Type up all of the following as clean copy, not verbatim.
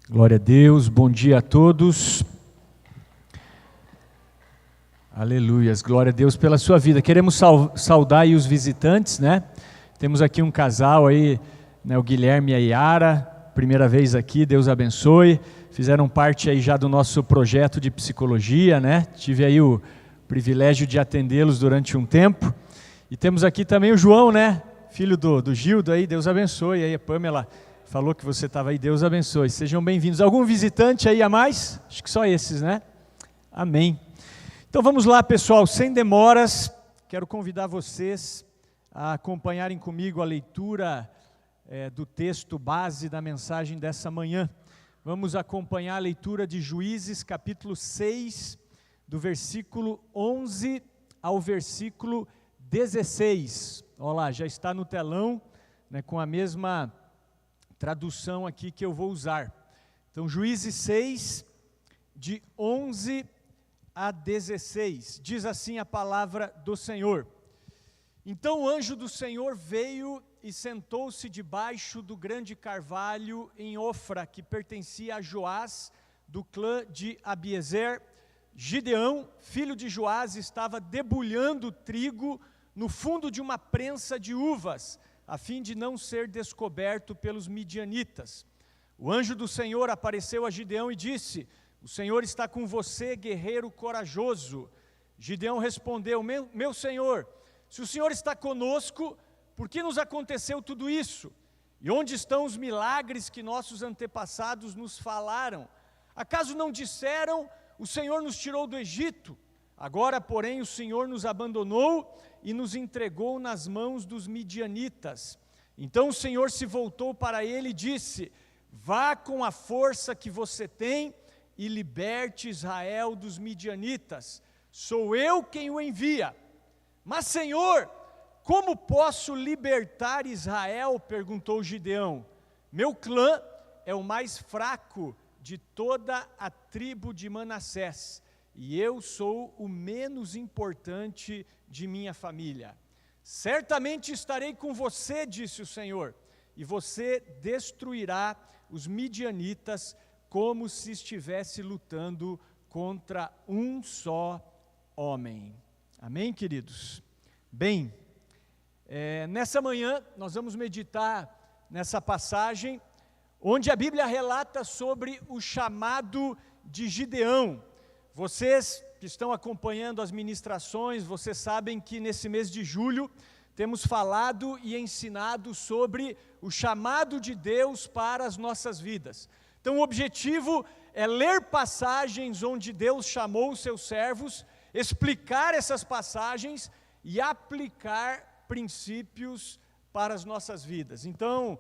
Glória a Deus, bom dia a todos. Aleluias, glória a Deus pela sua vida. Queremos saudar aí os visitantes, né? Temos aqui um casal aí, né, o Guilherme e a Yara, primeira vez aqui, Deus abençoe. Fizeram parte aí já do nosso projeto de psicologia, né? Tive aí o privilégio de atendê-los durante um tempo. E temos aqui também o João, né? Filho do Gildo aí, Deus abençoe. Aí a Pamela falou que você estava aí, Deus abençoe. Sejam bem-vindos. Algum visitante aí a mais? Acho que só esses, né? Amém. Então vamos lá, pessoal, sem demoras. Quero convidar vocês a acompanharem comigo a leitura do texto base da mensagem dessa manhã. Vamos acompanhar a leitura de Juízes, capítulo 6, do versículo 11 ao versículo 16. Olha lá, já está no telão, né, com a mesma tradução aqui que eu vou usar. Então, Juízes 6, de 11 a 16, diz assim a palavra do Senhor. Então o anjo do Senhor veio e sentou-se debaixo do grande carvalho em Ofra, que pertencia a Joás, do clã de Abiezer. Gideão, filho de Joás, estava debulhando trigo no fundo de uma prensa de uvas, a fim de não ser descoberto pelos midianitas. O anjo do Senhor apareceu a Gideão e disse: o Senhor está com você, guerreiro corajoso. Gideão respondeu: meu Senhor, se o Senhor está conosco, por que nos aconteceu tudo isso? E onde estão os milagres que nossos antepassados nos falaram? Acaso não disseram: o Senhor nos tirou do Egito? Agora, porém, o Senhor nos abandonou e nos entregou nas mãos dos midianitas. Então o Senhor se voltou para ele e disse: vá com a força que você tem e liberte Israel dos midianitas. Sou eu quem o envia. Mas, Senhor, como posso libertar Israel? Perguntou Gideão. Meu clã é o mais fraco de toda a tribo de Manassés, e eu sou o menos importante de minha família. Certamente estarei com você, disse o Senhor, e você destruirá os midianitas como se estivesse lutando contra um só homem. Amém, queridos? Bem, nessa manhã nós vamos meditar nessa passagem, onde a Bíblia relata sobre o chamado de Gideão. Vocês que estão acompanhando as ministrações, vocês sabem que nesse mês de julho temos falado e ensinado sobre o chamado de Deus para as nossas vidas. Então o objetivo é ler passagens onde Deus chamou os seus servos, explicar essas passagens e aplicar princípios para as nossas vidas. Então,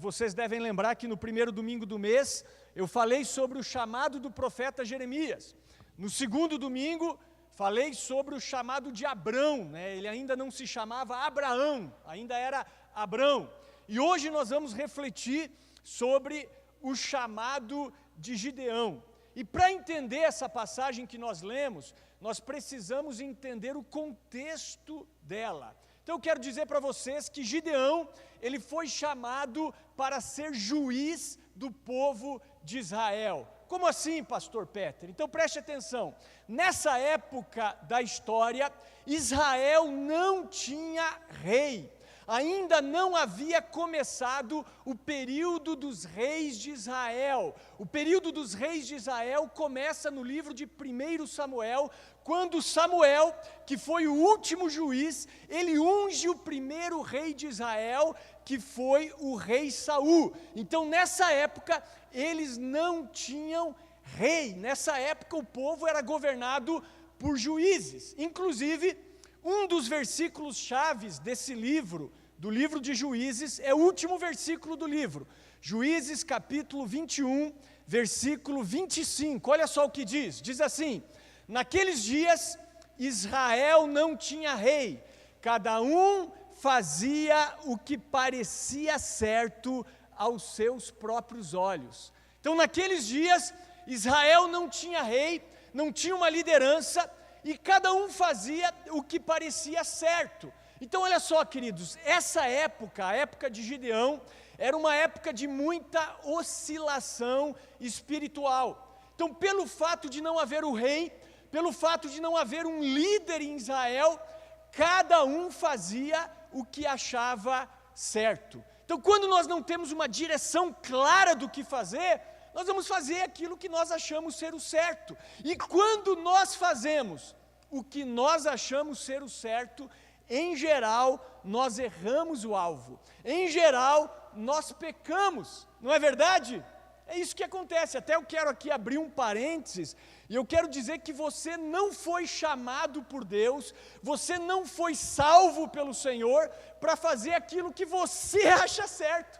vocês devem lembrar que no primeiro domingo do mês eu falei sobre o chamado do profeta Jeremias. No segundo domingo, falei sobre o chamado de Abrão, né? Ele ainda não se chamava Abraão, ainda era Abrão. E hoje nós vamos refletir sobre o chamado de Gideão. E para entender essa passagem que nós lemos, nós precisamos entender o contexto dela. Então eu quero dizer para vocês que Gideão, ele foi chamado para ser juiz do povo de Israel. Como assim, pastor Peter? Então preste atenção, nessa época da história, Israel não tinha rei, ainda não havia começado o período dos reis de Israel. O período dos reis de Israel começa no livro de 1 Samuel, quando Samuel, que foi o último juiz, ele unge o primeiro rei de Israel, que foi o rei Saul. Então nessa época, eles não tinham rei. Nessa época o povo era governado por juízes. Inclusive, um dos versículos chaves desse livro, do livro de Juízes, é o último versículo do livro. Juízes capítulo 21, versículo 25. Olha só o que diz. Diz assim: naqueles dias Israel não tinha rei, cada um fazia o que parecia certo aos seus próprios olhos. Então naqueles dias Israel não tinha rei, não tinha uma liderança, e cada um fazia o que parecia certo. Então olha só, queridos, essa época, a época de Gideão, Era uma época de muita oscilação espiritual. Então, pelo fato de não haver o rei, pelo fato de não haver um líder em Israel, cada um fazia o que achava certo. Então, quando nós não temos uma direção clara do que fazer, nós vamos fazer aquilo que nós achamos ser o certo. E quando nós fazemos o que nós achamos ser o certo, em geral, nós erramos o alvo. Em geral, nós pecamos. Não é verdade? É isso que acontece. Até eu quero aqui abrir um parênteses, e eu quero dizer que você não foi chamado por Deus, você não foi salvo pelo Senhor para fazer aquilo que você acha certo.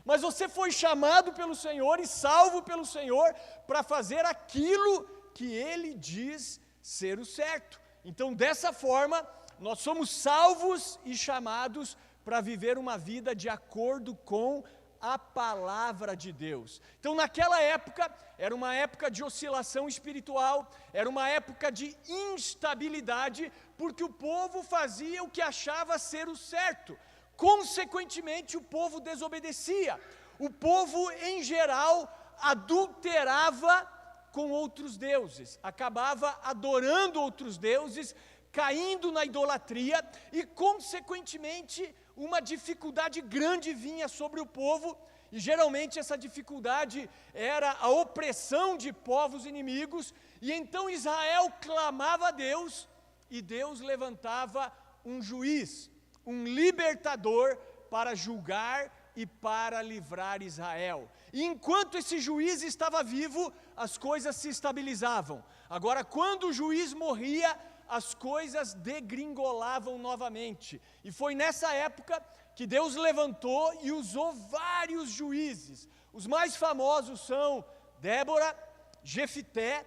Mas você foi chamado pelo Senhor e salvo pelo Senhor para fazer aquilo que Ele diz ser o certo. Então, dessa forma, nós somos salvos e chamados para viver uma vida de acordo com a palavra de Deus. Então, naquela época, era uma época de oscilação espiritual, era uma época de instabilidade, porque o povo fazia o que achava ser o certo. Consequentemente, o povo desobedecia. O povo, em geral, adulterava com outros deuses, acabava adorando outros deuses, caindo na idolatria e, consequentemente, uma dificuldade grande vinha sobre o povo, e geralmente essa dificuldade era a opressão de povos inimigos, e então Israel clamava a Deus, e Deus levantava um juiz, um libertador para julgar e para livrar Israel. E enquanto esse juiz estava vivo, as coisas se estabilizavam. Agora, quando o juiz morria, as coisas degringolavam novamente. E foi nessa época que Deus levantou e usou vários juízes. Os mais famosos são Débora, Jefité,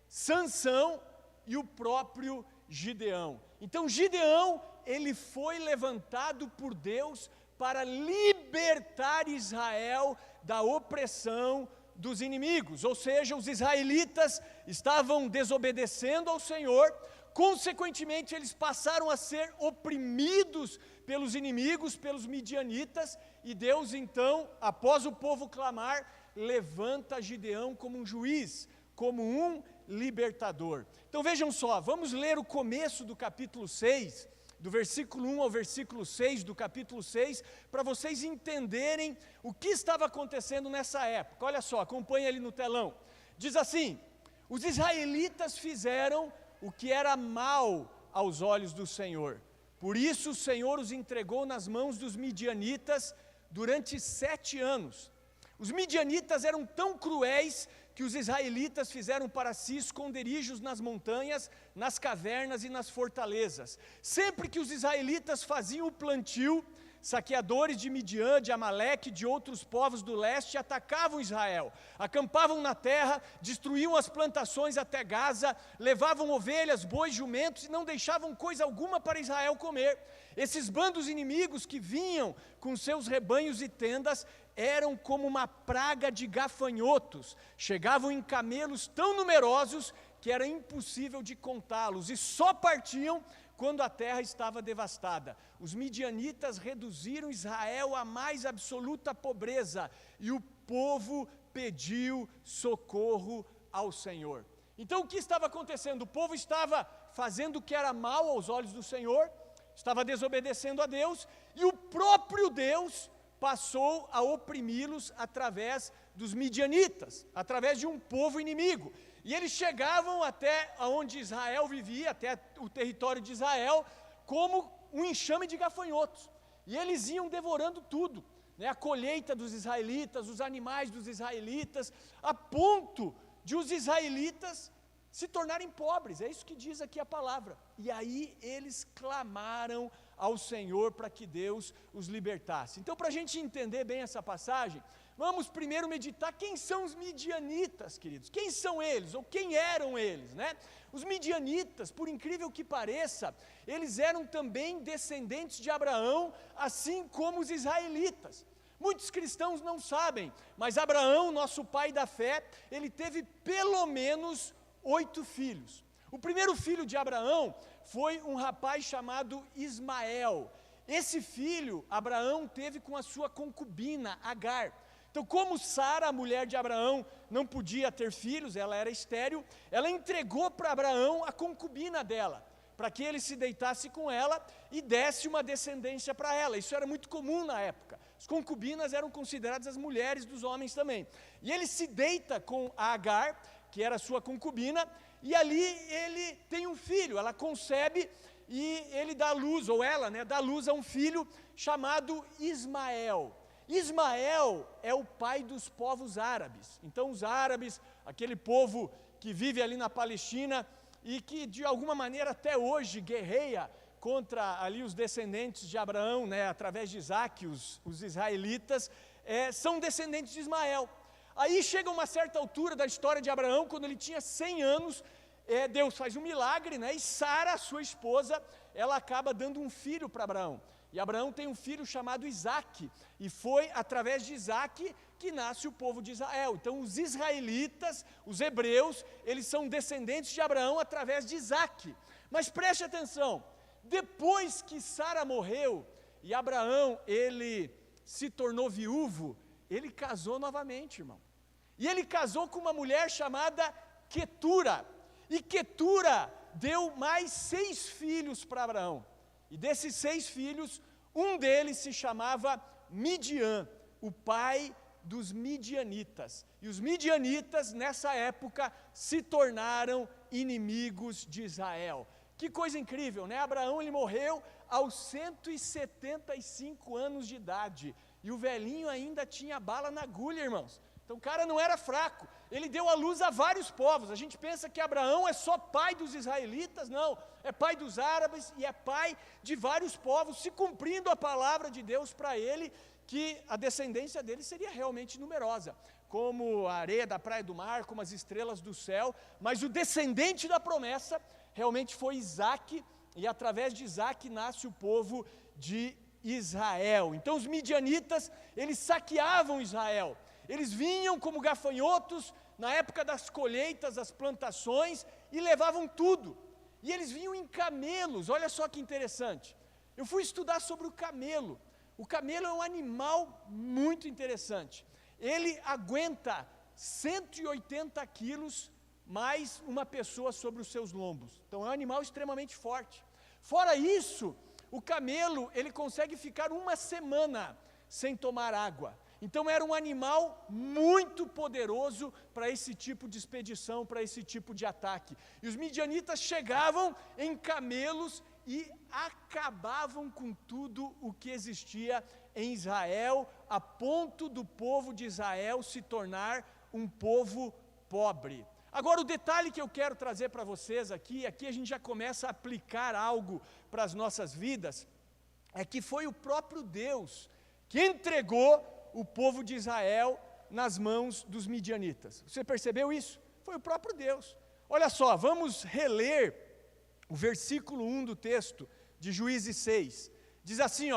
Sansão e o próprio Gideão. Então, Gideão, ele foi levantado por Deus para libertar Israel da opressão dos inimigos. Ou seja, os israelitas estavam desobedecendo ao Senhor, consequentemente eles passaram a ser oprimidos pelos inimigos, pelos midianitas, e Deus então, após o povo clamar, levanta Gideão como um juiz, como um libertador. Então vejam só, vamos ler o começo do capítulo 6, do versículo 1 ao versículo 6 do capítulo 6, para vocês entenderem o que estava acontecendo nessa época. Olha só, acompanha ali no telão. Diz assim: os israelitas fizeram o que era mal aos olhos do Senhor. Por isso o Senhor os entregou nas mãos dos midianitas durante 7 anos. Os midianitas eram tão cruéis que os israelitas fizeram para si esconderijos nas montanhas, nas cavernas e nas fortalezas. Sempre que os israelitas faziam o plantio, saqueadores de Midian, de Amaleque e de outros povos do leste atacavam Israel, acampavam na terra, destruíam as plantações até Gaza, levavam ovelhas, bois, jumentos e não deixavam coisa alguma para Israel comer. Esses bandos inimigos que vinham com seus rebanhos e tendas eram como uma praga de gafanhotos, chegavam em camelos tão numerosos que era impossível de contá-los e só partiam quando a terra estava devastada. Os midianitas reduziram Israel à mais absoluta pobreza e o povo pediu socorro ao Senhor. Então o que estava acontecendo? O povo estava fazendo o que era mal aos olhos do Senhor, estava desobedecendo a Deus, e o próprio Deus passou a oprimi-los através dos midianitas, através de um povo inimigo. E eles chegavam até onde Israel vivia, até o território de Israel, como um enxame de gafanhotos. E eles iam devorando tudo, né? A colheita dos israelitas, os animais dos israelitas, a ponto de os israelitas se tornarem pobres. É isso que diz aqui a palavra. E aí eles clamaram ao Senhor para que Deus os libertasse. Então, para a gente entender bem essa passagem, vamos primeiro meditar quem são os midianitas, queridos. Quem são eles, ou quem eram eles, né? Os midianitas, por incrível que pareça, eles eram também descendentes de Abraão, assim como os israelitas. Muitos cristãos não sabem, mas Abraão, nosso pai da fé, ele teve pelo menos 8 filhos. O primeiro filho de Abraão foi um rapaz chamado Ismael. esse filho Abraão teve com a sua concubina, Agar. Então, como Sara, a mulher de Abraão, não podia ter filhos, ela era estéril, ela entregou para Abraão a concubina dela, para que ele se deitasse com ela e desse uma descendência para ela. Isso era muito comum na época. As concubinas eram consideradas as mulheres dos homens também. E ele se deita com a Agar, que era sua concubina, e ali ele tem um filho, ela concebe e ele dá luz, ou ela, dá luz a um filho chamado Ismael. Ismael é o pai dos povos árabes. Então os árabes, aquele povo que vive ali na Palestina e que de alguma maneira até hoje guerreia contra ali os descendentes de Abraão, através de Isaac, os israelitas, são descendentes de Ismael. Aí chega uma certa altura da história de Abraão, quando ele tinha 100 anos, Deus faz um milagre, e Sara, sua esposa, ela acaba dando um filho para Abraão. E Abraão tem um filho chamado Isaque, e foi através de Isaque que nasce o povo de Israel. Então os israelitas, os hebreus, eles são descendentes de Abraão através de Isaque. Mas preste atenção, depois que Sara morreu e Abraão, ele se tornou viúvo, ele casou novamente, irmão. E ele casou com uma mulher chamada Quetura. E Quetura deu mais 6 filhos para Abraão. E desses 6 filhos, um deles se chamava Midian, o pai dos midianitas. E os midianitas, nessa época, se tornaram inimigos de Israel. Que coisa incrível, Abraão, ele morreu aos 175 anos de idade. E o velhinho ainda tinha bala na agulha, irmãos. Então o cara não era fraco, ele deu à luz a vários povos. A gente pensa que Abraão é só pai dos israelitas, não, é pai dos árabes e é pai de vários povos, se cumprindo a palavra de Deus para ele, que a descendência dele seria realmente numerosa, como a areia da praia do mar, como as estrelas do céu, mas o descendente da promessa realmente foi Isaque, e através de Isaque nasce o povo de Israel. Então os midianitas, eles saqueavam Israel. Eles vinham como gafanhotos na época das colheitas, das plantações, e levavam tudo. E eles vinham em camelos, olha só que interessante. Eu fui estudar sobre o camelo. O camelo é um animal muito interessante. Ele aguenta 180 quilos mais uma pessoa sobre os seus lombos. Então é um animal extremamente forte. Fora isso, o camelo, ele consegue ficar uma semana sem tomar água. Então era um animal muito poderoso para esse tipo de expedição, para esse tipo de ataque. E os midianitas chegavam em camelos e acabavam com tudo o que existia em Israel, a ponto do povo de Israel se tornar um povo pobre. Agora o detalhe que eu quero trazer para vocês aqui a gente já começa a aplicar algo para as nossas vidas, é que foi o próprio Deus que entregou o povo de Israel nas mãos dos midianitas. Você percebeu isso? Foi o próprio Deus. Olha só, vamos reler o versículo 1 do texto de Juízes 6. Diz assim,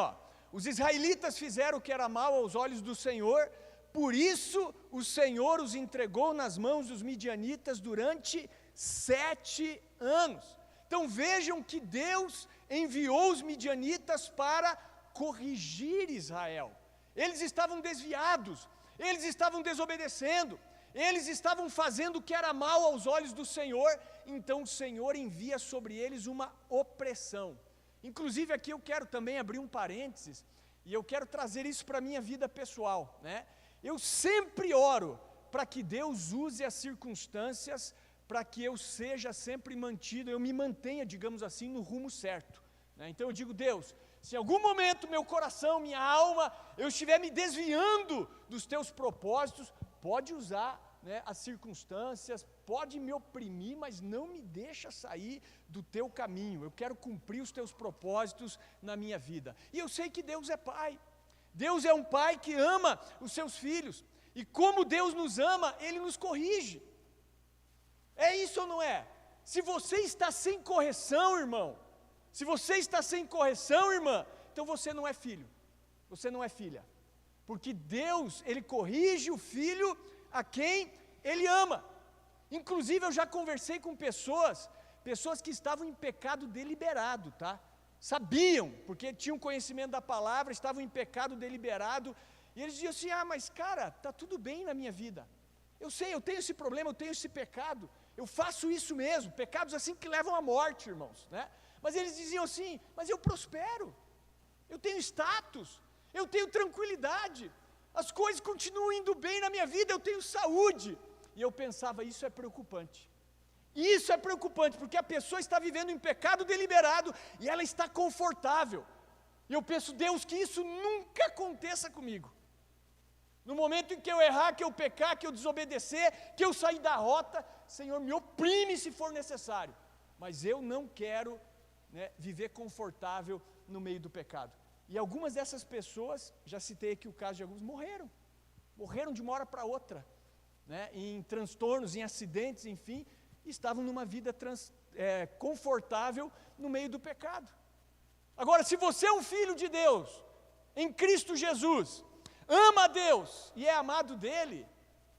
os israelitas fizeram o que era mal aos olhos do Senhor, por isso o Senhor os entregou nas mãos dos midianitas durante 7 anos. Então vejam que Deus enviou os midianitas para corrigir Israel. Eles estavam desviados, eles estavam desobedecendo, eles estavam fazendo o que era mal aos olhos do Senhor, então o Senhor envia sobre eles uma opressão. Inclusive aqui eu quero também abrir um parênteses, e eu quero trazer isso para a minha vida pessoal, Eu sempre oro para que Deus use as circunstâncias, para que eu seja sempre mantido, eu me mantenha, digamos assim, no rumo certo. Então eu digo, Deus, se em algum momento meu coração, minha alma, eu estiver me desviando dos teus propósitos, pode usar as circunstâncias, pode me oprimir, mas não me deixa sair do teu caminho. Eu quero cumprir os teus propósitos na minha vida. E eu sei que Deus é Pai. Deus é um Pai que ama os seus filhos. E como Deus nos ama, Ele nos corrige. É isso ou não é? Se você está sem correção, irmão, se você está sem correção, irmã, então você não é filho, você não é filha. Porque Deus, Ele corrige o filho a quem Ele ama. Inclusive eu já conversei com pessoas que estavam em pecado deliberado, tá? sabiam, porque tinham conhecimento da palavra, estavam em pecado deliberado, e eles diziam assim: mas cara, está tudo bem na minha vida, eu sei, eu tenho esse problema, eu tenho esse pecado, eu faço isso mesmo, pecados assim que levam à morte, irmãos, né? Mas eles diziam assim: mas eu prospero, eu tenho status, eu tenho tranquilidade, as coisas continuam indo bem na minha vida, eu tenho saúde. E eu pensava, isso é preocupante. Isso é preocupante, porque a pessoa está vivendo em pecado deliberado e ela está confortável. E eu penso: Deus, que isso nunca aconteça comigo. No momento em que eu errar, que eu pecar, que eu desobedecer, que eu sair da rota, Senhor, me oprime se for necessário. Mas eu não quero, viver confortável no meio do pecado. E algumas dessas pessoas, já citei aqui o caso de alguns, morreram de uma hora para outra, em transtornos, em acidentes, enfim, estavam numa vida confortável no meio do pecado. Agora, se você é um filho de Deus, em Cristo Jesus, ama a Deus e é amado dEle,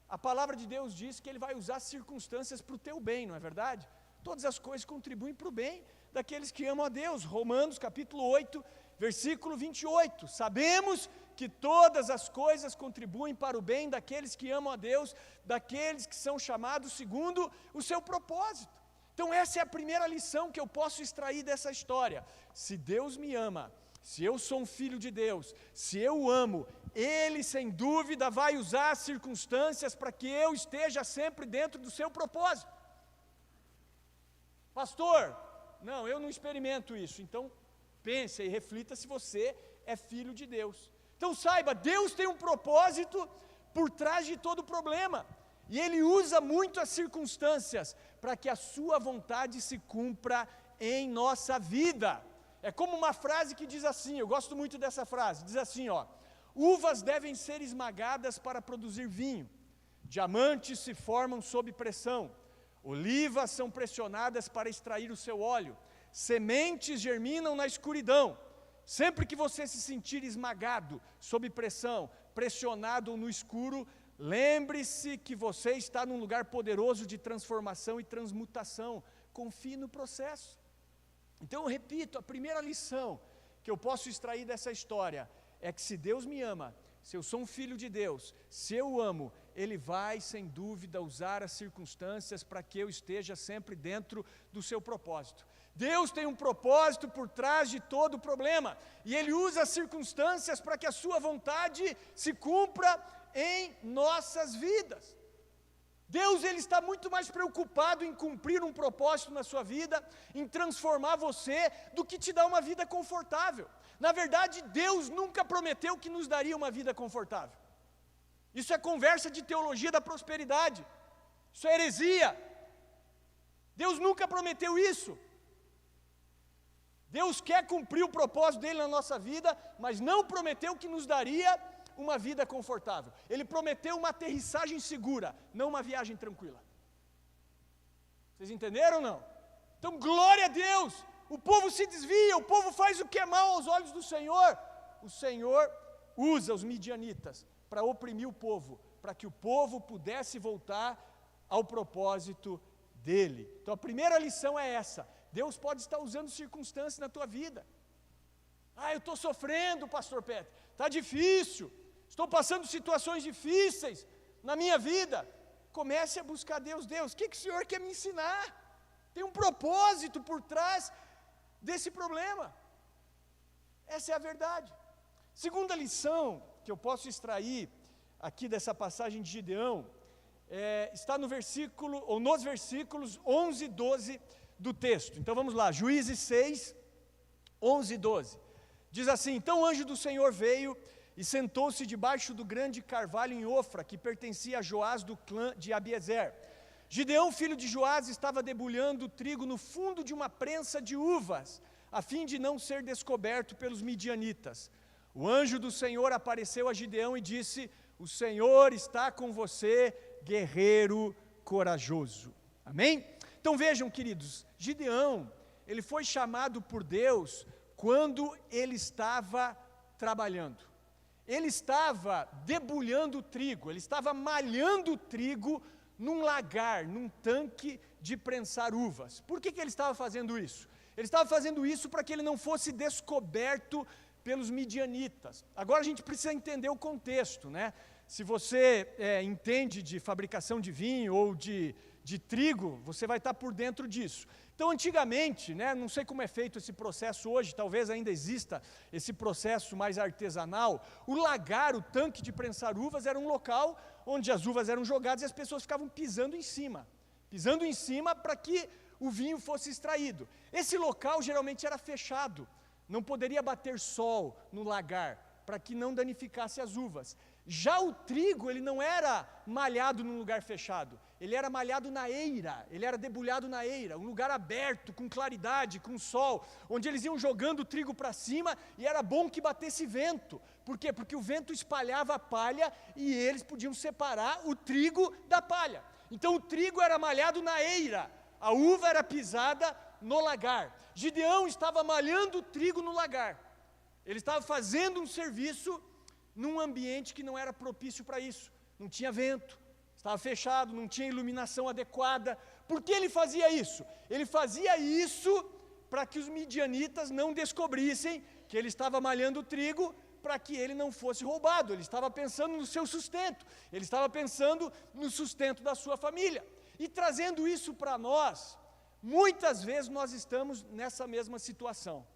a palavra de Deus diz que Ele vai usar circunstâncias para o teu bem, não é verdade? Todas as coisas contribuem para o bem daqueles que amam a Deus. Romanos capítulo 8, versículo 28, sabemos que todas as coisas contribuem para o bem daqueles que amam a Deus, daqueles que são chamados segundo o seu propósito. Então essa é a primeira lição que eu posso extrair dessa história. Se Deus me ama, se eu sou um filho de Deus, se eu o amo, Ele sem dúvida vai usar as circunstâncias para que eu esteja sempre dentro do seu propósito. Pastor, não, eu não experimento isso. Então pense e reflita se você é filho de Deus. Então saiba, Deus tem um propósito por trás de todo problema, e Ele usa muito as circunstâncias para que a sua vontade se cumpra em nossa vida. É como uma frase que diz assim, eu gosto muito dessa frase, diz assim, uvas devem ser esmagadas para produzir vinho, diamantes se formam sob pressão, olivas são pressionadas para extrair o seu óleo, sementes germinam na escuridão. Sempre que você se sentir esmagado, sob pressão, pressionado ou no escuro, lembre-se que você está num lugar poderoso de transformação e transmutação. Confie no processo. Então eu repito, a primeira lição que eu posso extrair dessa história é que se Deus me ama, se eu sou um filho de Deus, se eu o amo, Ele vai sem dúvida usar as circunstâncias para que eu esteja sempre dentro do seu propósito. Deus tem um propósito por trás de todo o problema, e Ele usa as circunstâncias para que a sua vontade se cumpra em nossas vidas. Deus, Ele está muito mais preocupado em cumprir um propósito na sua vida, em transformar você, do que te dar uma vida confortável. Na verdade, Deus nunca prometeu que nos daria uma vida confortável. Isso é conversa de teologia da prosperidade, isso é heresia. Deus nunca prometeu isso. Deus quer cumprir o propósito dEle na nossa vida, mas não prometeu que nos daria uma vida confortável. Ele prometeu uma aterrissagem segura, não uma viagem tranquila. Vocês entenderam ou não? Então, glória a Deus, o povo se desvia, o povo faz o que é mal aos olhos do Senhor. O Senhor usa os midianitas para oprimir o povo, para que o povo pudesse voltar ao propósito dEle. Então a primeira lição é essa: Deus pode estar usando circunstâncias na tua vida. Eu estou sofrendo, pastor Petro, está difícil, estou passando situações difíceis na minha vida. Comece a buscar Deus. Deus, o que o Senhor quer me ensinar? Tem um propósito por trás desse problema. Essa é a verdade. Segunda lição que eu posso extrair aqui dessa passagem de Gideão, está no versículo, ou nos versículos 11 e 12 do texto. Então vamos lá, Juízes 6, 11 e 12. Diz assim: então o anjo do Senhor veio e sentou-se debaixo do grande carvalho em Ofra, que pertencia a Joás do clã de Abiezer. Gideão, filho de Joás, estava debulhando trigo no fundo de uma prensa de uvas, a fim de não ser descoberto pelos midianitas. O anjo do Senhor apareceu a Gideão e disse: o Senhor está com você, guerreiro corajoso. Amém? Então vejam, queridos, Gideão, ele foi chamado por Deus quando ele estava trabalhando. Ele estava debulhando o trigo, ele estava malhando o trigo num lagar, num tanque de prensar uvas. Por que ele estava fazendo isso? Ele estava fazendo isso para que ele não fosse descoberto pelos midianitas. Agora a gente precisa entender o contexto, né? Se você entende de fabricação de vinho ou de trigo, você vai estar por dentro disso. Então, antigamente, né, não sei como é feito esse processo hoje, talvez ainda exista esse processo mais artesanal, o lagar, o tanque de prensar uvas, era um local onde as uvas eram jogadas e as pessoas ficavam pisando em cima para que o vinho fosse extraído. Esse local geralmente era fechado, não poderia bater sol no lagar, para que não danificasse as uvas. Já o trigo, ele não era malhado num lugar fechado, ele era malhado na eira, ele era debulhado na eira, um lugar aberto, com claridade, com sol, onde eles iam jogando o trigo para cima, e era bom que batesse vento. Por quê? Porque o vento espalhava a palha, e eles podiam separar o trigo da palha. Então o trigo era malhado na eira, a uva era pisada no lagar. Gideão estava malhando o trigo no lagar, ele estava fazendo um serviço num ambiente que não era propício para isso, não tinha vento, estava fechado, não tinha iluminação adequada. Por que ele fazia isso? Ele fazia isso para que os midianitas não descobrissem que ele estava malhando o trigo, para que ele não fosse roubado. Ele estava pensando no seu sustento, ele estava pensando no sustento da sua família. E trazendo isso para nós, muitas vezes nós estamos nessa mesma situação.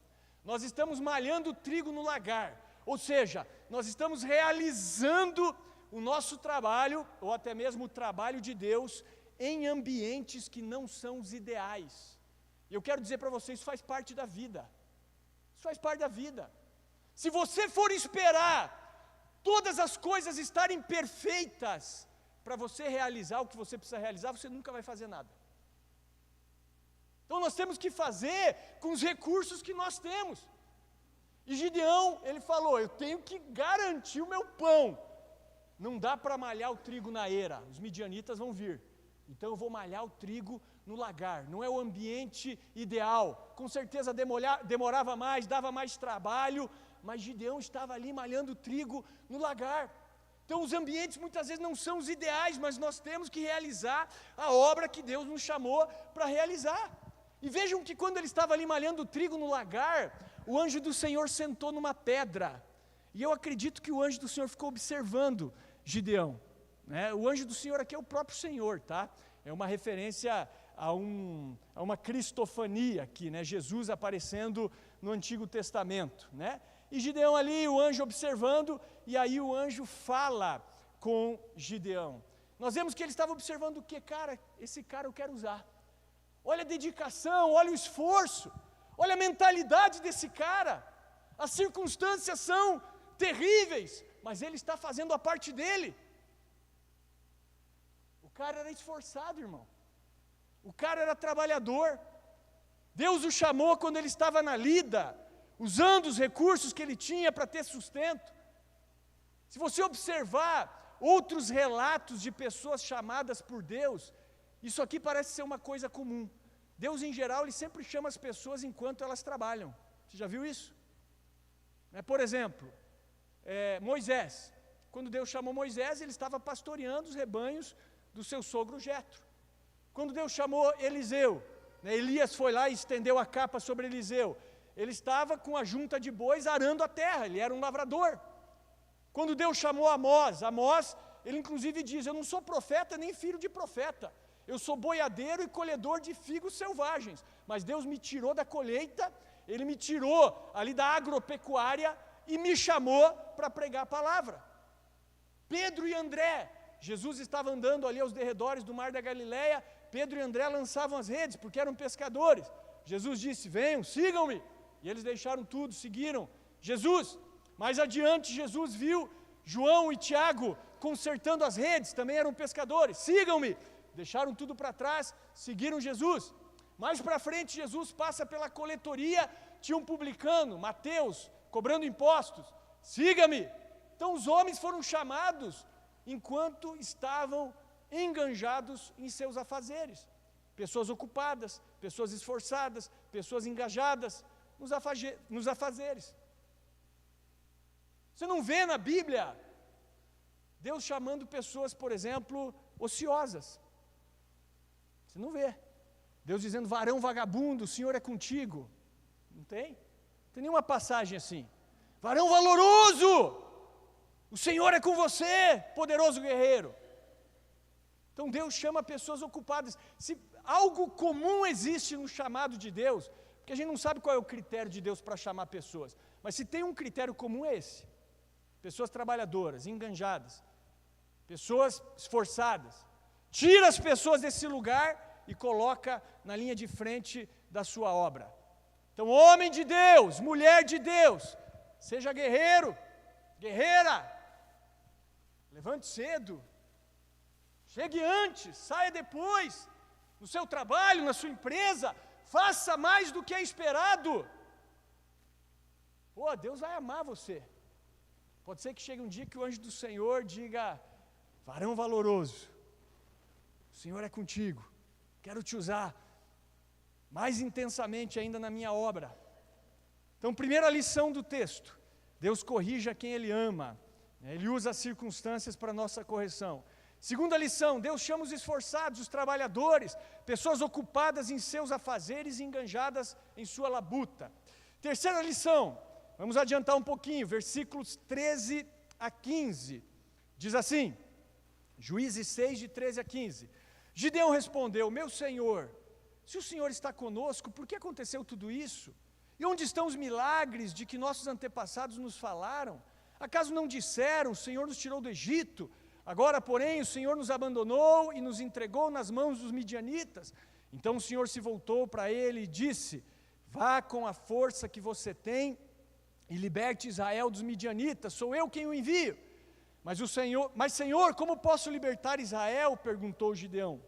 Nós estamos malhando o trigo no lagar, ou seja, nós estamos realizando o nosso trabalho, ou até mesmo o trabalho de Deus, em ambientes que não são os ideais. E eu quero dizer para vocês, isso faz parte da vida. Isso faz parte da vida. Se você for esperar todas as coisas estarem perfeitas para você realizar o que você precisa realizar, você nunca vai fazer nada. Então nós temos que fazer com os recursos que nós temos. E Gideão, ele falou, eu tenho que garantir o meu pão. Não dá para malhar o trigo na eira, os midianitas vão vir. Então eu vou malhar o trigo no lagar, não é o ambiente ideal. Com certeza demorava mais, dava mais trabalho, mas Gideão estava ali malhando o trigo no lagar. Então os ambientes muitas vezes não são os ideais, mas nós temos que realizar a obra que Deus nos chamou para realizar. E vejam que quando ele estava ali malhando o trigo no lagar, o anjo do Senhor sentou numa pedra. E eu acredito que o anjo do Senhor ficou observando Gideão. O anjo do Senhor aqui é o próprio Senhor, tá? É uma referência a uma cristofania aqui, né? Jesus aparecendo no Antigo Testamento, né? E Gideão ali, o anjo observando, e aí o anjo fala com Gideão. Nós vemos que ele estava observando o quê? Cara, esse cara eu quero usar. Olha a dedicação, olha o esforço, olha a mentalidade desse cara. As circunstâncias são terríveis, mas ele está fazendo a parte dele. O cara era esforçado, irmão. O cara era trabalhador. Deus o chamou quando ele estava na lida, usando os recursos que ele tinha para ter sustento. Se você observar outros relatos de pessoas chamadas por Deus, isso aqui parece ser uma coisa comum. Deus, em geral, ele sempre chama as pessoas enquanto elas trabalham. Você já viu isso? Por exemplo, Moisés. Quando Deus chamou Moisés, ele estava pastoreando os rebanhos do seu sogro Jetro. Quando Deus chamou Eliseu, Elias foi lá e estendeu a capa sobre Eliseu. Ele estava com a junta de bois arando a terra, ele era um lavrador. Quando Deus chamou Amós, ele inclusive diz, eu não sou profeta nem filho de profeta, eu sou boiadeiro e colhedor de figos selvagens, mas Deus me tirou da colheita, ele me tirou ali da agropecuária e me chamou para pregar a palavra. Pedro e André, Jesus estava andando ali aos derredores do mar da Galileia, Pedro e André lançavam as redes, porque eram pescadores. Jesus disse, venham, sigam-me, e eles deixaram tudo, seguiram Jesus. Mais adiante, Jesus viu João e Tiago consertando as redes, também eram pescadores, sigam-me, deixaram tudo para trás, seguiram Jesus. Mais para frente, Jesus passa pela coletoria, tinha um publicano, Mateus, cobrando impostos, siga-me. Então os homens foram chamados enquanto estavam enganjados em seus afazeres. Pessoas ocupadas, pessoas esforçadas, pessoas engajadas nos afazeres. Você não vê na Bíblia Deus chamando pessoas, por exemplo, ociosas. Você não vê. Deus dizendo, varão vagabundo, o Senhor é contigo. Não tem? Não tem nenhuma passagem assim. Varão valoroso, o Senhor é com você, poderoso guerreiro. Então Deus chama pessoas ocupadas. Se algo comum existe no chamado de Deus, porque a gente não sabe qual é o critério de Deus para chamar pessoas, mas se tem um critério comum é esse. Pessoas trabalhadoras, enganjadas, pessoas esforçadas. Tira as pessoas desse lugar e coloca na linha de frente da sua obra. Então, homem de Deus, mulher de Deus, seja guerreiro, guerreira, levante cedo, chegue antes, saia depois, no seu trabalho, na sua empresa, faça mais do que é esperado. Pô, Deus vai amar você. Pode ser que chegue um dia que o anjo do Senhor diga, varão valoroso, o Senhor é contigo, quero te usar mais intensamente ainda na minha obra. Então, primeira lição do texto, Deus corrige a quem Ele ama, Ele usa as circunstâncias para nossa correção. Segunda lição, Deus chama os esforçados, os trabalhadores, pessoas ocupadas em seus afazeres e enganjadas em sua labuta. Terceira lição, vamos adiantar um pouquinho, versículos 13 a 15, diz assim, Juízes 6, de 13 a 15. Gideão respondeu, meu Senhor, se o Senhor está conosco, por que aconteceu tudo isso? E onde estão os milagres de que nossos antepassados nos falaram? Acaso não disseram, o Senhor nos tirou do Egito? Agora, porém, o Senhor nos abandonou e nos entregou nas mãos dos midianitas. Então o Senhor se voltou para ele e disse, vá com a força que você tem e liberte Israel dos midianitas, sou eu quem o envio. Mas Senhor, como posso libertar Israel? Perguntou Gideão.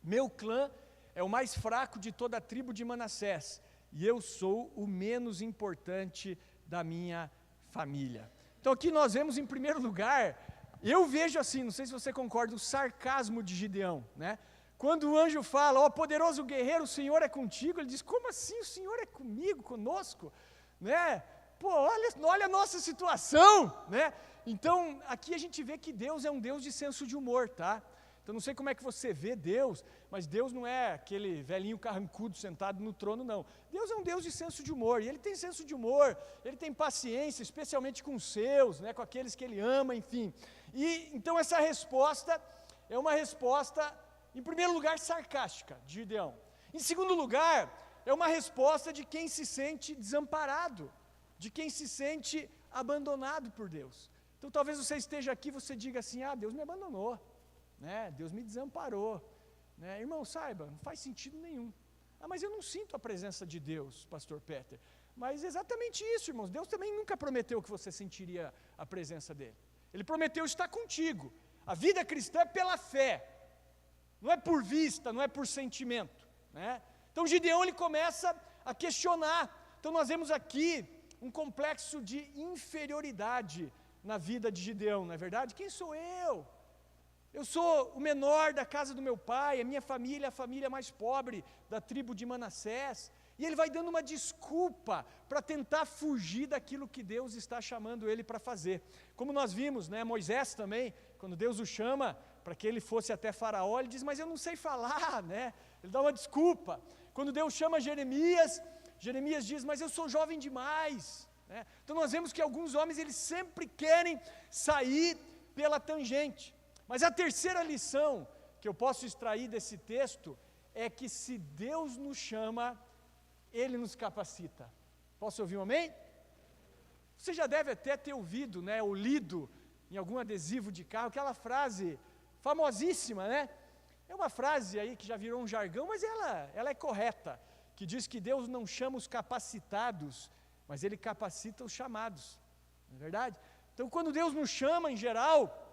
Meu clã é o mais fraco de toda a tribo de Manassés, e eu sou o menos importante da minha família. Então aqui nós vemos em primeiro lugar, eu vejo assim, não sei se você concorda, o sarcasmo de Gideão, né? Quando o anjo fala, ó poderoso guerreiro, o Senhor é contigo, ele diz, como assim o Senhor é comigo, conosco, né? Pô, olha a nossa situação, né? Então, aqui a gente vê que Deus é um Deus de senso de humor, tá? Então, não sei como é que você vê Deus, mas Deus não é aquele velhinho carrancudo sentado no trono, não. Deus é um Deus de senso de humor, e Ele tem senso de humor, Ele tem paciência, especialmente com os seus, né, com aqueles que Ele ama, enfim. E, então, essa resposta é uma resposta, em primeiro lugar, sarcástica, de Gideão. Em segundo lugar, é uma resposta de quem se sente desamparado, de quem se sente abandonado por Deus. Então, talvez você esteja aqui e você diga assim, Deus me abandonou, né? Deus me desamparou, né? Irmão, saiba, não faz sentido nenhum. Mas eu não sinto a presença de Deus, pastor Peter. Mas exatamente isso, irmãos, Deus também nunca prometeu que você sentiria a presença dele. Ele prometeu estar contigo. A vida cristã é pela fé, não é por vista, não é por sentimento, né? Então Gideão, ele começa a questionar. Então nós vemos aqui um complexo de inferioridade na vida de Gideão, não é verdade? Quem sou eu? Eu sou o menor da casa do meu pai, a minha família é a família mais pobre da tribo de Manassés. E ele vai dando uma desculpa para tentar fugir daquilo que Deus está chamando ele para fazer. Como nós vimos, né, Moisés também, quando Deus o chama para que ele fosse até Faraó, ele diz, mas eu não sei falar, né? Ele dá uma desculpa. Quando Deus chama Jeremias, Jeremias diz, mas eu sou jovem demais, né? Então nós vemos que alguns homens, eles sempre querem sair pela tangente. Mas a terceira lição que eu posso extrair desse texto é que se Deus nos chama, Ele nos capacita. Posso ouvir um amém? Você já deve até ter ouvido, né, ou lido em algum adesivo de carro, aquela frase famosíssima, né? É uma frase aí que já virou um jargão, mas ela é correta, que diz que Deus não chama os capacitados, mas Ele capacita os chamados, não é verdade? Então, quando Deus nos chama, em geral,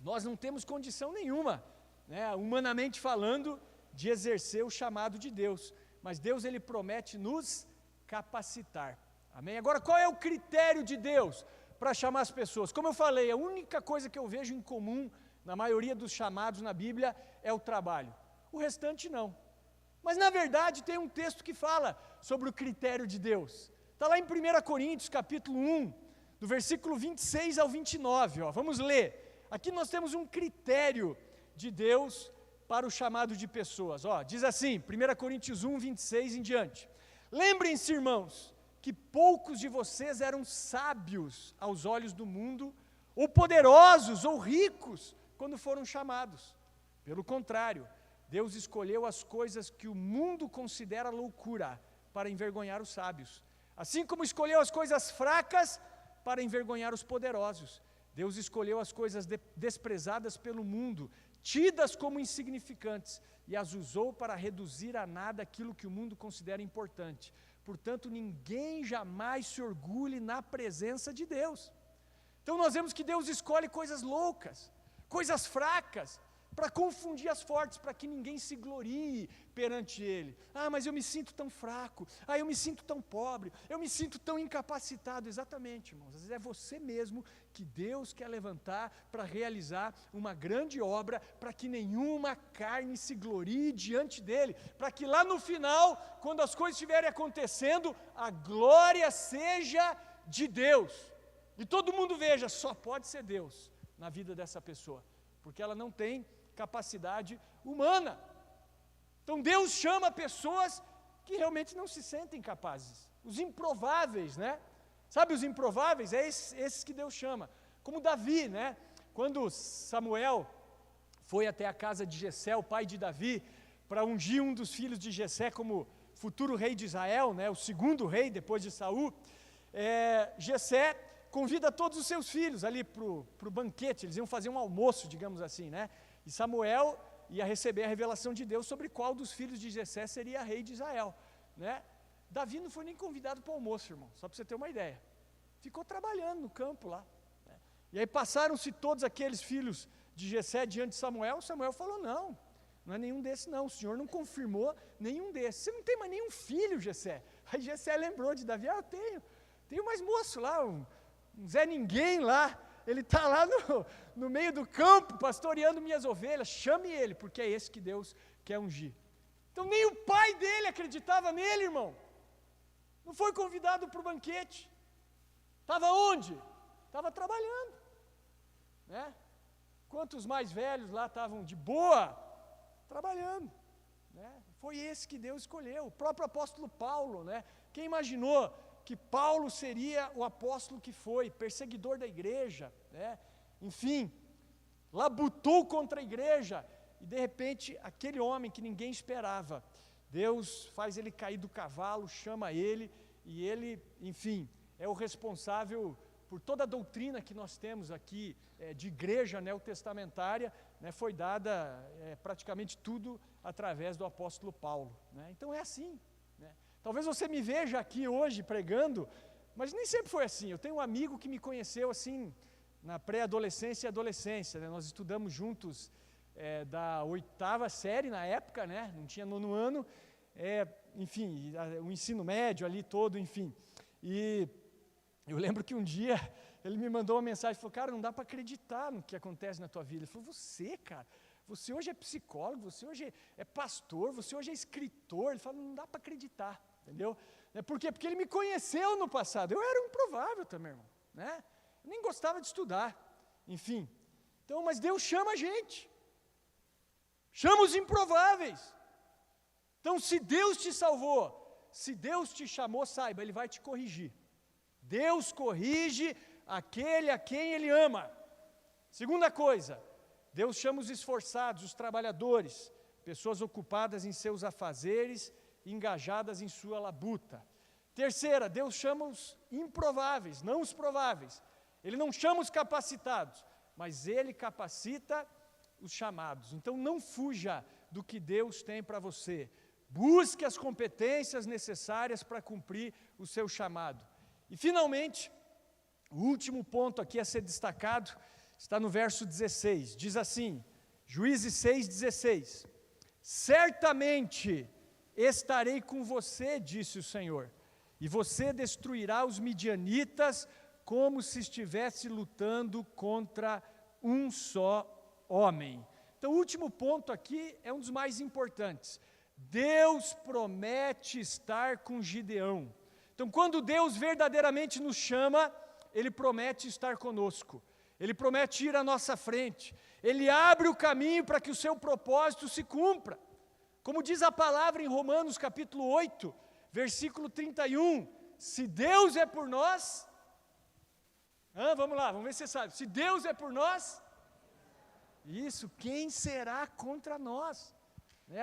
nós não temos condição nenhuma, né, humanamente falando, de exercer o chamado de Deus, mas Deus, Ele promete nos capacitar, amém? Agora, qual é o critério de Deus para chamar as pessoas? Como eu falei, a única coisa que eu vejo em comum na maioria dos chamados na Bíblia é o trabalho, o restante não. Mas na verdade tem um texto que fala sobre o critério de Deus, está lá em 1 Coríntios capítulo 1, do versículo 26 ao 29, ó. Vamos ler. Aqui nós temos um critério de Deus para o chamado de pessoas. Diz assim, 1 Coríntios 1, 26 em diante. Lembrem-se, irmãos, que poucos de vocês eram sábios aos olhos do mundo, ou poderosos, ou ricos, quando foram chamados. Pelo contrário, Deus escolheu as coisas que o mundo considera loucura para envergonhar os sábios. Assim como escolheu as coisas fracas para envergonhar os poderosos. Deus escolheu as coisas desprezadas pelo mundo, tidas como insignificantes, e as usou para reduzir a nada aquilo que o mundo considera importante. Portanto, ninguém jamais se orgulhe na presença de Deus. Então nós vemos que Deus escolhe coisas loucas, coisas fracas, para confundir as fortes, para que ninguém se glorie perante Ele. Mas eu me sinto tão fraco, eu me sinto tão pobre, eu me sinto tão incapacitado. Exatamente, irmãos, às vezes é você mesmo que Deus quer levantar para realizar uma grande obra, para que nenhuma carne se glorie diante dEle, para que lá no final, quando as coisas estiverem acontecendo, a glória seja de Deus, e todo mundo veja, só pode ser Deus na vida dessa pessoa, porque ela não tem capacidade humana. Então Deus chama pessoas que realmente não se sentem capazes, os improváveis, né? Sabe os improváveis? É esses que Deus chama, como Davi, né? Quando Samuel foi até a casa de Jessé, o pai de Davi, para ungir um dos filhos de Jessé como futuro rei de Israel, né? O segundo rei depois de Saul, Jessé convida todos os seus filhos ali para o banquete, eles iam fazer um almoço, digamos assim, né? E Samuel ia receber a revelação de Deus sobre qual dos filhos de Jessé seria rei de Israel, né? Davi não foi nem convidado para o almoço, irmão, só para você ter uma ideia. Ficou trabalhando no campo lá, né? E aí passaram-se todos aqueles filhos de Jessé diante de Samuel. Samuel falou, não é nenhum desses não, o Senhor não confirmou nenhum desses. Você não tem mais nenhum filho, Jessé? Aí Jessé lembrou de Davi, eu tenho mais moço lá, um Zé Ninguém lá, ele está lá no meio do campo, pastoreando minhas ovelhas, chame ele, porque é esse que Deus quer ungir. Então nem o pai dele acreditava nele, irmão. Não foi convidado para o banquete. Estava onde? Estava trabalhando, né? Quantos mais velhos lá estavam de boa, trabalhando, né? Foi esse que Deus escolheu. O próprio apóstolo Paulo, né? Quem imaginou que Paulo seria o apóstolo que foi, perseguidor da igreja, né? Enfim, labutou contra a igreja, e de repente, aquele homem que ninguém esperava, Deus faz ele cair do cavalo, chama ele, e ele, enfim, é o responsável por toda a doutrina que nós temos aqui, de igreja neotestamentária, né? Foi dada praticamente tudo através do apóstolo Paulo, né? Então é assim, né? Talvez você me veja aqui hoje pregando, mas nem sempre foi assim. Eu tenho um amigo que me conheceu assim, na pré-adolescência e adolescência, né? Nós estudamos juntos da 8ª série na época, né? Não tinha 9º ano, enfim, o ensino médio ali todo, enfim. E eu lembro que um dia ele me mandou uma mensagem, falou, cara, não dá para acreditar no que acontece na tua vida. Ele falou, você hoje é psicólogo, você hoje é pastor, você hoje é escritor. Ele falou, não dá para acreditar, entendeu? Por quê? Porque ele me conheceu no passado. Eu era um improvável também, irmão, né? Eu nem gostava de estudar, enfim. Então, mas Deus chama a gente, chama os improváveis. Então, se Deus te salvou, se Deus te chamou, saiba, Ele vai te corrigir. Deus corrige aquele a quem Ele ama. Segunda coisa, Deus chama os esforçados, os trabalhadores, pessoas ocupadas em seus afazeres, engajadas em sua labuta. Terceira, Deus chama os improváveis, não os prováveis. Ele não chama os capacitados, mas Ele capacita os chamados. Então não fuja do que Deus tem para você. Busque as competências necessárias para cumprir o seu chamado. E finalmente, o último ponto aqui a ser destacado está no verso 16. Diz assim, Juízes 6,16. Certamente estarei com você, disse o Senhor, e você destruirá os midianitas como se estivesse lutando contra um só homem. Então, o último ponto aqui é um dos mais importantes. Deus promete estar com Gideão. Então, quando Deus verdadeiramente nos chama, Ele promete estar conosco. Ele promete ir à nossa frente, Ele abre o caminho para que o seu propósito se cumpra. Como diz a palavra em Romanos capítulo 8, versículo 31, se Deus é por nós, vamos lá, vamos ver se você sabe, se Deus é por nós, isso, quem será contra nós?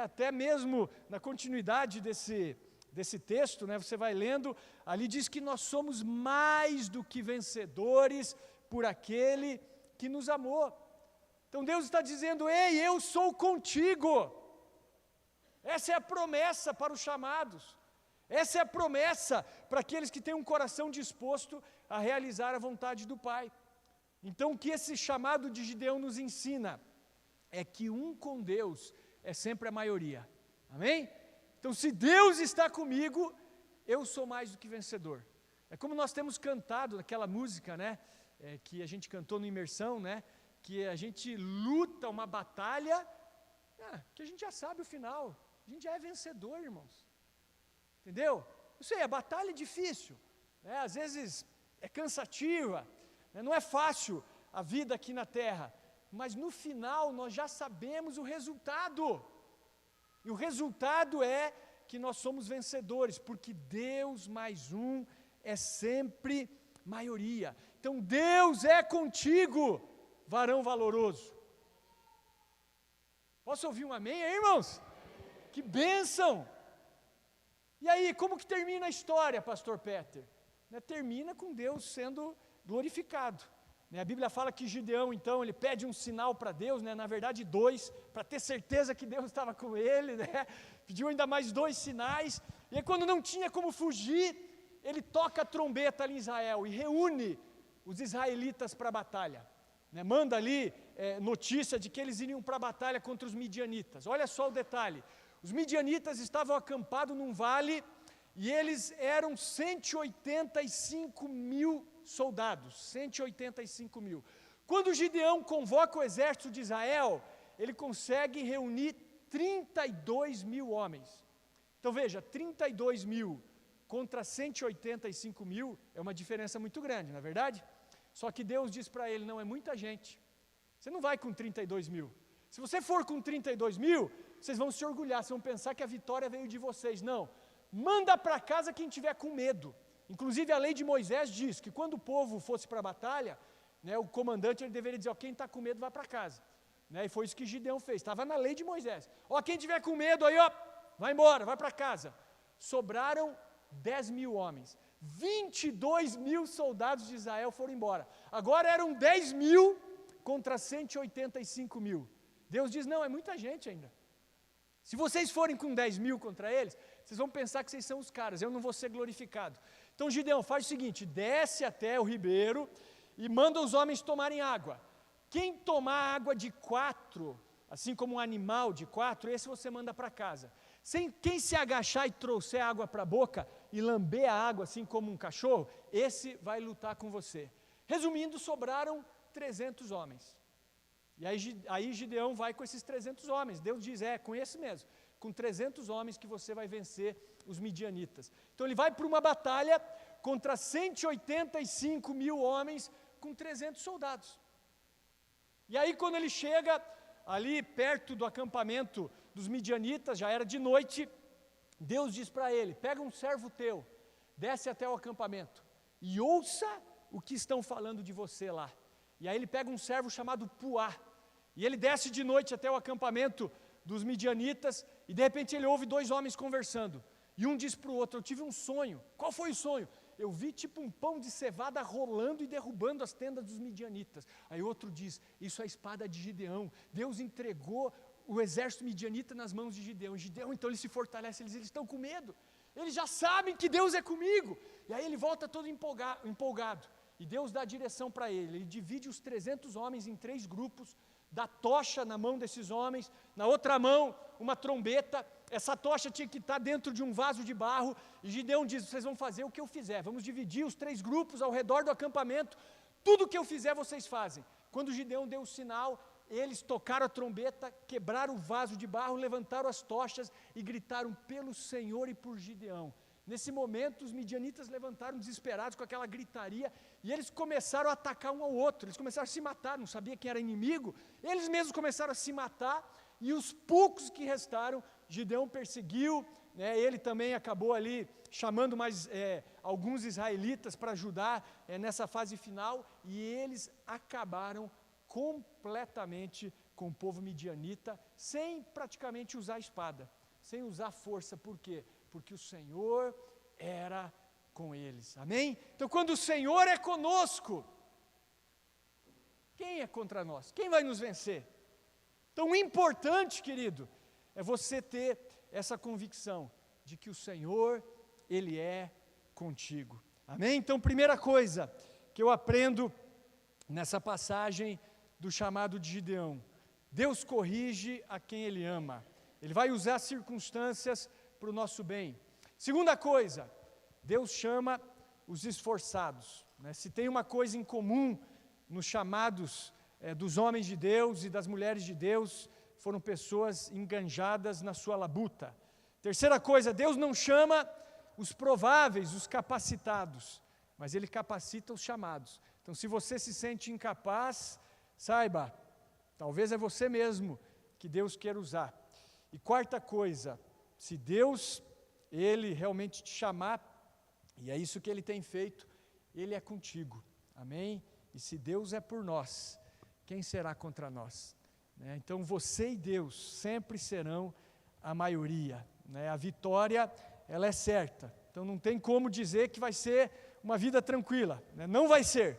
Até mesmo na continuidade desse texto, você vai lendo, ali diz que nós somos mais do que vencedores por aquele que nos amou. Então Deus está dizendo, ei, eu sou contigo. Essa é a promessa para os chamados. Essa é a promessa para aqueles que têm um coração disposto a realizar a vontade do Pai. Então o que esse chamado de Gideão nos ensina é que um com Deus é sempre a maioria. Amém? Então se Deus está comigo, eu sou mais do que vencedor. É como nós temos cantado naquela música, que a gente cantou no Imersão, que a gente luta uma batalha, que a gente já sabe o final. A gente já é vencedor, irmãos. Entendeu? Eu sei, a batalha é difícil, às vezes é cansativa, não é fácil a vida aqui na terra, mas no final nós já sabemos o resultado. E o resultado é que nós somos vencedores, porque Deus mais um é sempre maioria. Então Deus é contigo, varão valoroso. Posso ouvir um amém aí, irmãos? Que bênção! E aí, como que termina a história, pastor Peter? Termina com Deus sendo glorificado. A Bíblia fala que Gideão, então, ele pede um sinal para Deus, na verdade 2, para ter certeza que Deus estava com ele, pediu ainda mais 2 sinais, e aí quando não tinha como fugir, ele toca a trombeta ali em Israel e reúne os israelitas para a batalha. Manda ali notícia de que eles iriam para a batalha contra os midianitas. Olha só o detalhe, os midianitas estavam acampados num vale e eles eram 185 mil soldados, 185 mil. Quando Gideão convoca o exército de Israel, ele consegue reunir 32 mil homens. Então veja, 32 mil contra 185 mil é uma diferença muito grande, não é verdade? Só que Deus diz para ele, não, é muita gente, você não vai com 32 mil. Se você for com 32 mil, vocês vão se orgulhar, vocês vão pensar que a vitória veio de vocês. Não, manda para casa quem tiver com medo. Inclusive a lei de Moisés diz que quando o povo fosse para a batalha, o comandante ele deveria dizer, quem está com medo vai para casa. E foi isso que Gideão fez, estava na lei de Moisés. Quem tiver com medo aí, vai embora, vai para casa. Sobraram 10 mil homens, 22 mil soldados de Israel foram embora. Agora eram 10 mil contra 185 mil. Deus diz, não, é muita gente ainda. Se vocês forem com 10 mil contra eles, vocês vão pensar que vocês são os caras, eu não vou ser glorificado. Então Gideão faz o seguinte, desce até o ribeiro e manda os homens tomarem água. Quem tomar água de 4, assim como um animal de 4, esse você manda para casa. Quem se agachar e trouxer água para a boca e lamber a água assim como um cachorro, esse vai lutar com você. Resumindo, sobraram 300 homens. E aí Gideão vai com esses 300 homens. Deus diz, com esse mesmo, com 300 homens que você vai vencer os midianitas. Então ele vai para uma batalha contra 185 mil homens com 300 soldados. E aí quando ele chega ali perto do acampamento dos midianitas, já era de noite, Deus diz para ele, pega um servo teu, desce até o acampamento e ouça o que estão falando de você lá. E aí ele pega um servo chamado Puá, e ele desce de noite até o acampamento dos midianitas, e de repente ele ouve 2 homens conversando, e um diz para o outro, eu tive um sonho. Qual foi o sonho? Eu vi tipo um pão de cevada rolando e derrubando as tendas dos midianitas. Aí outro diz, isso é a espada de Gideão, Deus entregou o exército midianita nas mãos de Gideão. Gideão, então ele se fortalece, eles estão com medo, eles já sabem que Deus é comigo. E aí ele volta todo empolgado. E Deus dá a direção para ele divide os 300 homens em 3 grupos, dá tocha na mão desses homens, na outra mão uma trombeta, essa tocha tinha que estar dentro de um vaso de barro, e Gideão diz, vocês vão fazer o que eu fizer, vamos dividir os 3 grupos ao redor do acampamento, tudo o que eu fizer vocês fazem. Quando Gideão deu o sinal, eles tocaram a trombeta, quebraram o vaso de barro, levantaram as tochas e gritaram pelo Senhor e por Gideão. Nesse momento, os midianitas levantaram desesperados com aquela gritaria, e eles começaram a atacar um ao outro, eles começaram a se matar, não sabia quem era inimigo, eles mesmos começaram a se matar, e os poucos que restaram, Gideão perseguiu, né, ele também acabou ali chamando mais alguns israelitas para ajudar nessa fase final, e eles acabaram completamente com o povo midianita, sem praticamente usar a espada, sem usar força. Por quê? Porque o Senhor era com eles, amém? Então quando o Senhor é conosco, quem é contra nós? Quem vai nos vencer? Então o importante, querido, é você ter essa convicção de que o Senhor, Ele é contigo, amém? Então primeira coisa que eu aprendo nessa passagem do chamado de Gideão: Deus corrige a quem Ele ama, Ele vai usar circunstâncias para o nosso bem. Segunda coisa, Deus chama os esforçados, né? Se tem uma coisa em comum nos chamados dos homens de Deus e das mulheres de Deus, foram pessoas enganjadas na sua labuta. Terceira coisa, Deus não chama os prováveis, os capacitados, mas Ele capacita os chamados. Então se você se sente incapaz, saiba, talvez é você mesmo que Deus quer usar. E quarta coisa, se Deus, Ele realmente te chamar, e é isso que Ele tem feito, Ele é contigo, amém? E se Deus é por nós, quem será contra nós? Né? Então você e Deus sempre serão a maioria, né? A vitória, ela é certa, então não tem como dizer que vai ser uma vida tranquila, né? Não vai ser,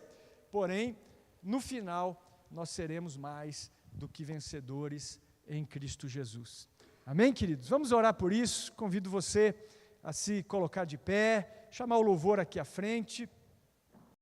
porém, no final, nós seremos mais do que vencedores em Cristo Jesus. Amém, queridos? Vamos orar por isso. Convido você a se colocar de pé, chamar o louvor aqui à frente.